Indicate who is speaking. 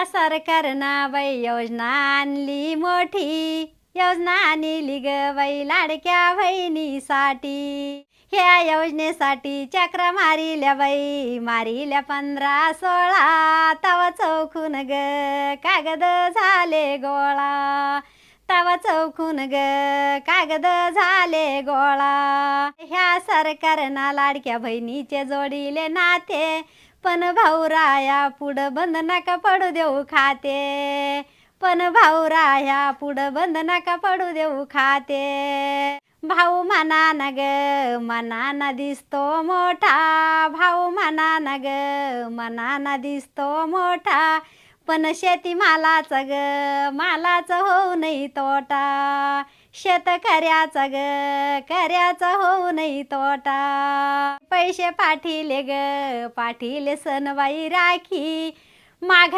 Speaker 1: ह्या सरकारनं बाई योजना आणली मोठी, योजना आणली ग बाई लाडक्या बहिणीसाठी. ह्या योजनेसाठी चक्र मारिल्या बाई, मारिल्या 15-16, तवा चौकून ग कागद झाले गोळा, तवा चौकून ग कागद झाले गोळा. ह्या सरकारनं लाडक्या बहिणीचे जोडीले नाते, पण भाऊराया पुढं बंद नका पडू देऊ खाते, पण भाऊराया पुढं बंद नका पडू देऊ खाते. भाऊ म्हणा ग मनाना दिसतो मोठा, भाऊ म्हणा ग मनाना दिसतो मोठा, पण शेतीमालाचा ग मालाचा होऊ नाही तोटा, शेतकऱ्याचा ग कर्याचा होऊ नाही तोटा. पैसे पाठीले ग पाठीले सणबाई राखी, माघ